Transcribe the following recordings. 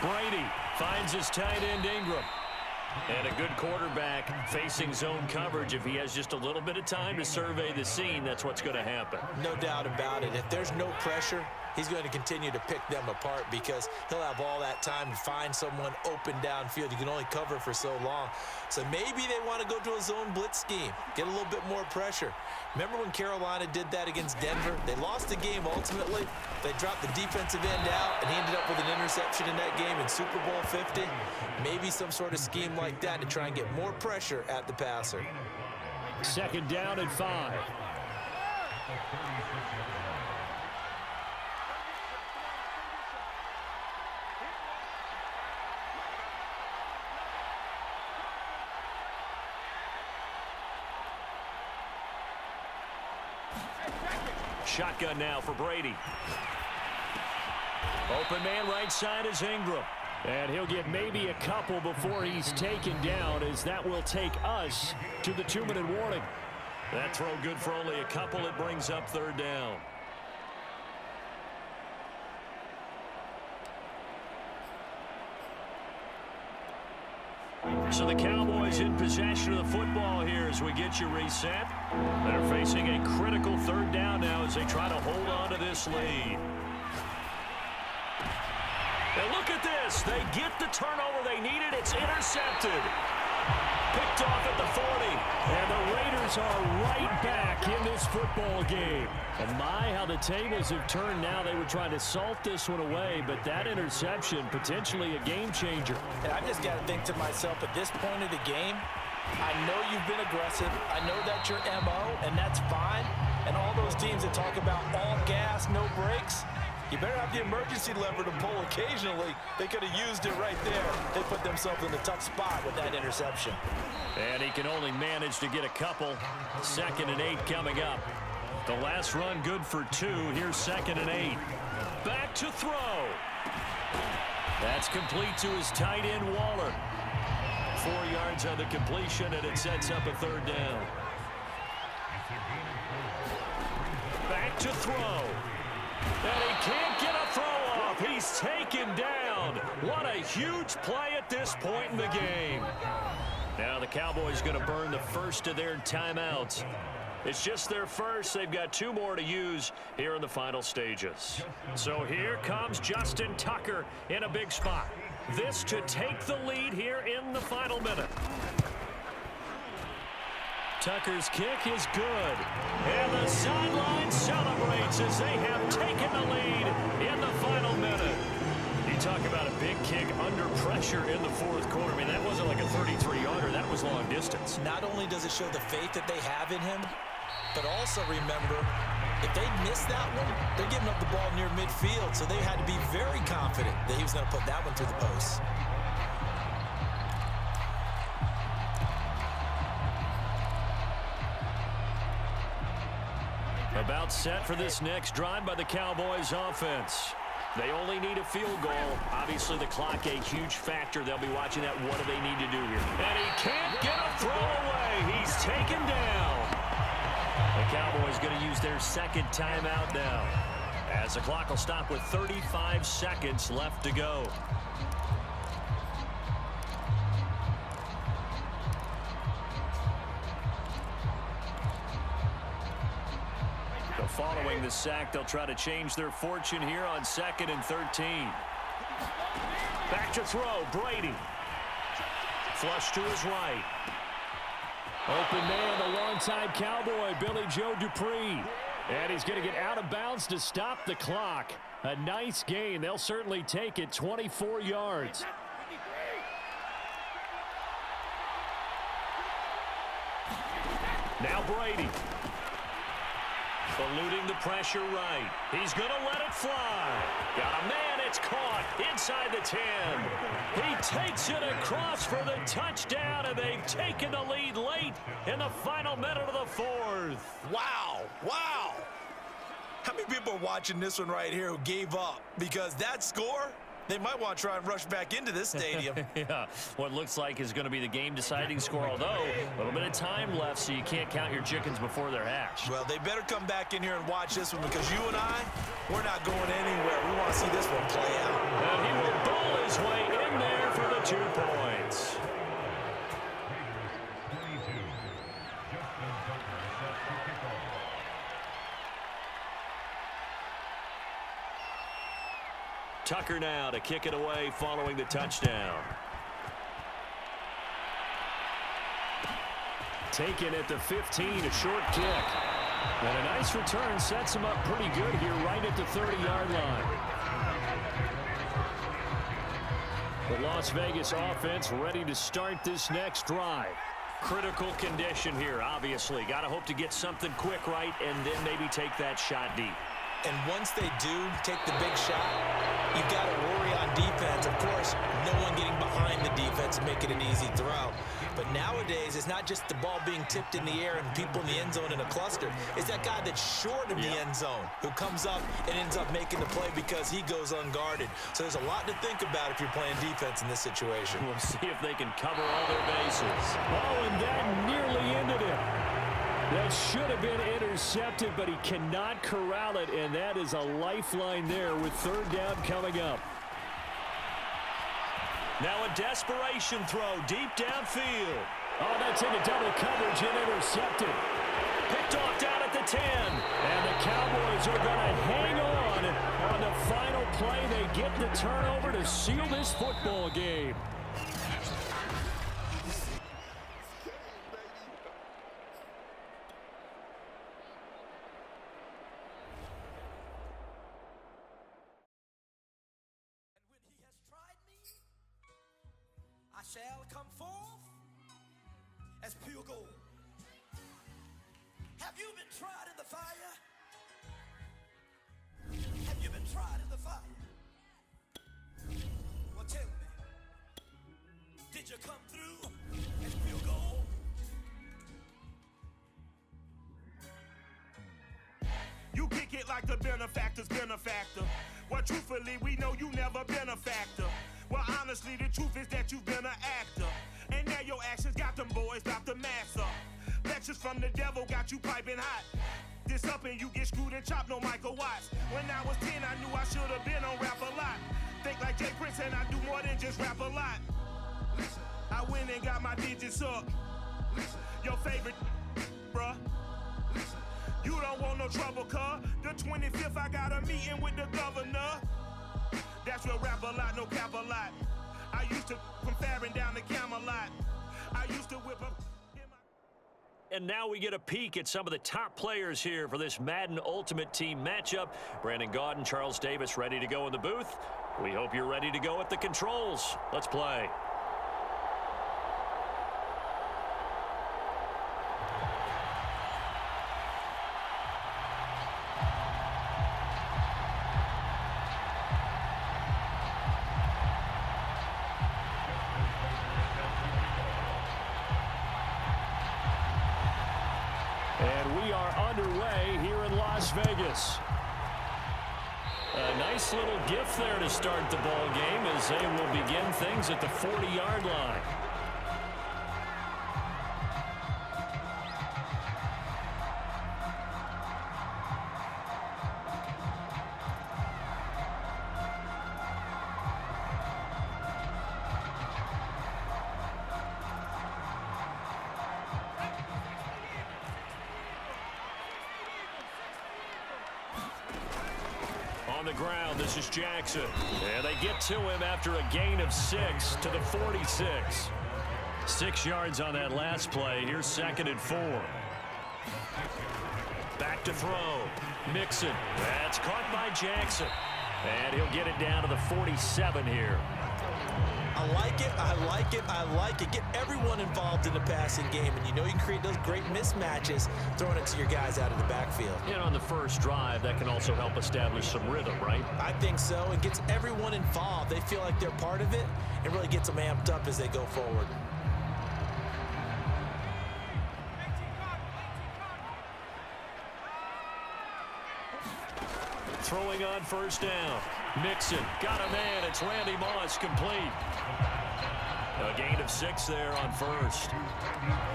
Brady finds his tight end Ingram. And a good quarterback facing zone coverage. If he has just a little bit of time to survey the scene, that's what's going to happen. No doubt about it. If there's no pressure, he's going to continue to pick them apart because he'll have all that time to find someone open downfield. You can only cover for so long. So maybe they want to go to a zone blitz scheme, get a little bit more pressure. Remember when Carolina did that against Denver? They lost the game ultimately. They dropped the defensive end out, and he ended up with an interception in that game in Super Bowl 50. Maybe some sort of scheme like that to try and get more pressure at the passer. 2nd down and 5. Shotgun now for Brady. Open man right side is Ingram. And he'll get maybe a couple before he's taken down, as that will take us to the 2-minute warning. That throw good for only a couple. It brings up 3rd down. So the Cowboys in possession of the football here as we get you reset. They're facing a critical 3rd down now as they try to hold on to this lead. And look at this. They get the turnover they needed. It's intercepted. Picked off at the 40. And the Raiders are right back in this football game. And my, how the tables have turned now. They were trying to salt this one away, but that interception, potentially a game changer. And I just got to think to myself, at this point of the game, I know you've been aggressive. I know that's your MO, and that's fine. And all those teams that talk about all gas, no brakes, you better have the emergency lever to pull occasionally. They could have used it right there. They put themselves in a tough spot with that interception. And he can only manage to get a couple. 2nd and 8 coming up. The last run good for 2. Here's 2nd and 8. Back to throw. That's complete to his tight end, Waller. 4 yards on the completion, and it sets up a 3rd down. Back to throw. And he can't get a throw off. He's taken down. What a huge play at this point in the game. Now the Cowboys going to burn the first of their timeouts. It's just their first. They've got 2 more to use here in the final stages. So here comes Justin Tucker in a big spot. This to take the lead here in the final minute. Tucker's kick is good. And the sideline celebrates as they have taken the lead in the final minute. You talk about a big kick under pressure in the 4th quarter. I mean, that wasn't like a 33-yarder. That was long distance. Not only does it show the faith that they have in him, but also remember, if they miss that one, they're giving up the ball near midfield. So they had to be very confident that he was going to put that one through the post. About set for this next drive by the Cowboys offense. They only need a field goal. Obviously, the clock a huge factor. They'll be watching that. What do they need to do here? And he can't get a throw away. He's taken down. The Cowboys going to use their 2nd timeout now, as the clock will stop with 35 seconds left to go. Following the sack, they'll try to change their fortune here on 2nd and 13. Back to throw, Brady. Flush to his right. Open man, the longtime Cowboy, Billy Joe Dupree. And he's going to get out of bounds to stop the clock. A nice gain. They'll certainly take it, 24 yards. Now Brady. Eluding the pressure right. He's going to let it fly. Got a man. It's caught inside the 10. He takes it across for the touchdown, and they've taken the lead late in the final minute of the 4th. Wow. Wow. How many people are watching this one right here who gave up? Because that score, they might want to try and rush back into this stadium. Yeah, what looks like is going to be the game-deciding score, although a little bit of time left, so you can't count your chickens before they're hatched. Well, they better come back in here and watch this one, because you and I, we're not going anywhere. We want to see this one play out. And he will bowl his way the 2 points. Tucker now to kick it away following the touchdown. Taken at the 15, a short kick. And a nice return sets him up pretty good here right at the 30-yard line. The Las Vegas offense ready to start this next drive. Critical condition here, obviously. Got to hope to get something quick right and then maybe take that shot deep. And once they do take the big shot, you've got to worry on defense. Of course, no one getting behind the defense and making an easy throw. But nowadays, it's not just the ball being tipped in the air and people in the end zone in a cluster. It's that guy that's short of the end zone who comes up and ends up making the play because he goes unguarded. So there's a lot to think about if you're playing defense in this situation. We'll see if they can cover all their bases. Oh, and that nearly ended it. That should have been intercepted, but he cannot corral it, and that is a lifeline there with 3rd down coming up. Now a desperation throw deep downfield. Oh, that's into double coverage and intercepted. Picked off down at the 10. And the Cowboys are going to hang on the final play. They get the turnover to seal this football game. I shall come forth as pure gold. Have you been tried in the fire? Have you been tried in the fire? Well, tell me, did you come through as pure gold? You kick it like the benefactor's benefactor. Well, truthfully, we know you never been a factor. Well, honestly, the truth is that you've been an actor. And now your actions got them boys about to mass up. Lectures from the devil got you piping hot. This up and you get screwed and chopped, no Michael Watts. When I was 10, I knew I should have been on rap a lot. Think like Jay Prince and I do more than just rap a lot. Listen, I went and got my digits up. Listen, your favorite, bruh. Listen, you don't want no trouble, cuz. The 25th, I got a meeting with the governor. That's real rap a lot, no cap a lot. I used to from Farron down to Camelot. I used to whip up. And now we get a peek at some of the top players here for this Madden Ultimate Team matchup. Brandon Gaudin, Charles Davis ready to go in the booth. We hope you're ready to go at the controls. Let's play. And we are underway here in Las Vegas. A nice little gift there to start the ball game as they will begin things at the 40-yard line. On the ground, this is Jackson. And they get to him after a gain of 6 to the 46. 6 yards on that last play. Here's 2nd and 4. Back to throw. Mixon. That's caught by Jackson. And he'll get it down to the 47 here. I like it, I like it, I like it. Get everyone involved in the passing game, and you know you can create those great mismatches throwing it to your guys out of the backfield. And on the first drive, that can also help establish some rhythm, right? I think so. It gets everyone involved. They feel like they're part of it and really gets them amped up as they go forward. Throwing on first down. Mixon got a man. It's Randy Moss, complete. A gain of 6 there on first.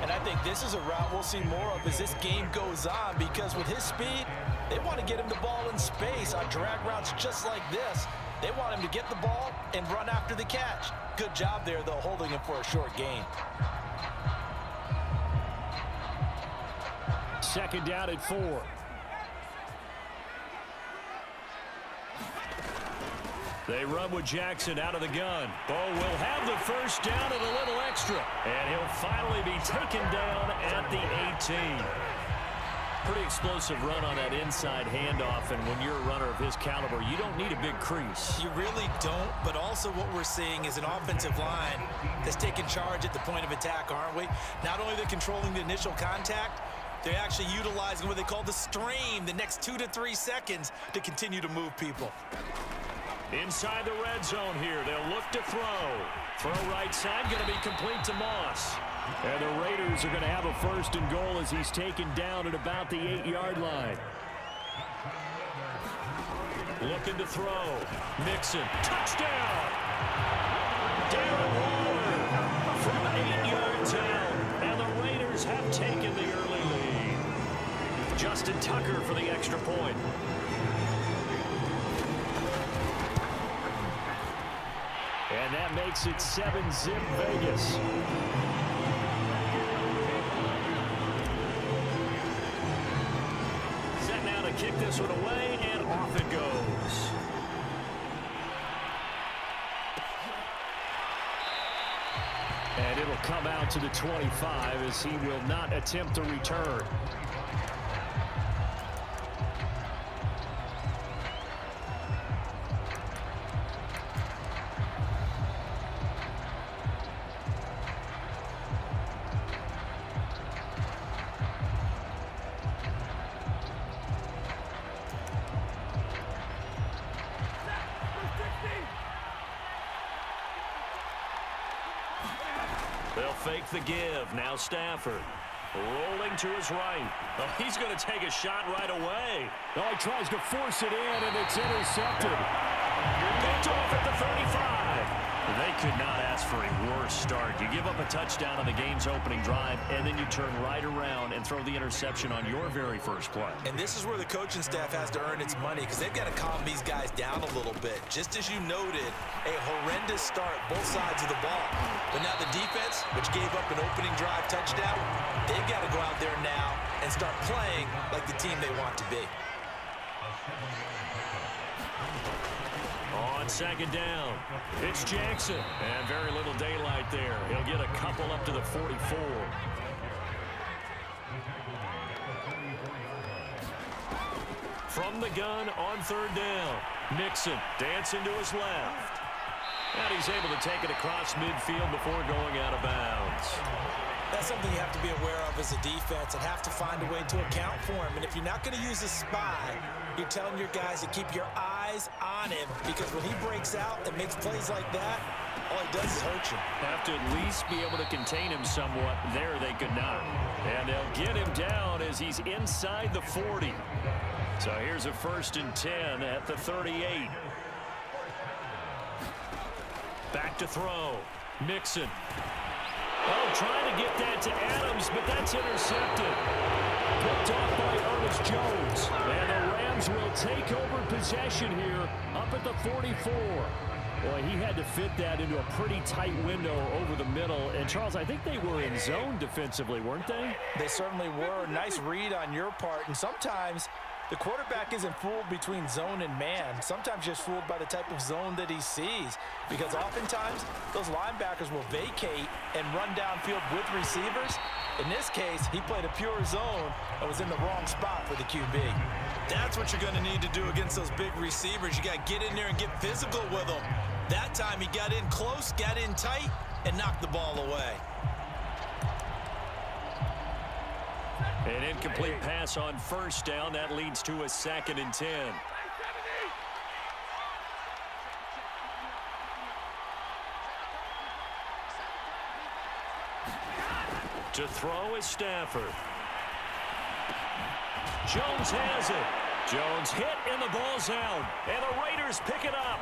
And I think this is a route we'll see more of as this game goes on, because with his speed, they want to get him the ball in space on drag routes just like this. They want him to get the ball and run after the catch. Good job there, though, holding him for a short gain. Second down at 4. They run with Jackson out of the gun. Bo will have the first down and a little extra. And he'll finally be taken down at the 18. Pretty explosive run on that inside handoff, and when you're a runner of his caliber, you don't need a big crease. You really don't, but also what we're seeing is an offensive line that's taking charge at the point of attack, aren't we? Not only are they controlling the initial contact, they're actually utilizing what they call the strain, the next 2 to 3 seconds, to continue to move people. Inside the red zone here, they'll look to throw. Throw right side, going to be complete to Moss. And the Raiders are going to have a first and goal as he's taken down at about the 8-yard line. Looking to throw. Mixon. Touchdown! Darren Waller from 8 yards out. And the Raiders have taken the early lead. Justin Tucker for the extra point. And that makes it 7-zip Vegas. Set now to kick this one away, and off it goes. And it'll come out to the 25 as he will not attempt to return. They'll fake the give. Now Stafford. Rolling to his right. Oh, he's going to take a shot right away. Oh, he tries to force it in, and it's intercepted. Picked off at the 35. They could not ask for a worse start. You give up a touchdown on the game's opening drive, and then you turn right around and throw the interception on your very first play. And this is where the coaching staff has to earn its money, because they've got to calm these guys down a little bit. Just as you noted, a horrendous start, both sides of the ball. But now the defense, which gave up an opening drive touchdown, they've got to go out there now and start playing like the team they want to be. On second down, it's Jackson. And very little daylight there. He'll get a couple up to the 44. From the gun on third down, Mixon dancing to his left. And he's able to take it across midfield before going out of bounds. That's something you have to be aware of as a defense and have to find a way to account for him. And if you're not going to use a spy, you're telling your guys to keep your eyes on him, because when he breaks out and makes plays like that, all he does is hurt you. Have to at least be able to contain him somewhat. There they could not. And they'll get him down as he's inside the 40. So here's a 1st and 10 at the 38. Back to throw. Mixon. Oh, trying to get that to Adams, but that's intercepted. Picked off by Ernest Jones. And the Rams will take over possession here up at the 44. Boy, he had to fit that into a pretty tight window over the middle. And, Charles, I think they were in zone defensively, weren't they? They certainly were. Nice read on your part. And sometimes the quarterback isn't fooled between zone and man. Sometimes just fooled by the type of zone that he sees. Because oftentimes, those linebackers will vacate and run downfield with receivers. In this case, he played a pure zone and was in the wrong spot for the QB. That's what you're going to need to do against those big receivers. You got to get in there and get physical with them. That time he got in close, got in tight, and knocked the ball away. An incomplete pass on first down. That leads to a 2nd and 10. To throw is Stafford. Jones has it. Jones hit and the ball's out. And the Raiders pick it up.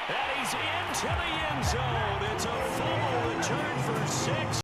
And he's into the end zone. It's a fumble return for 6.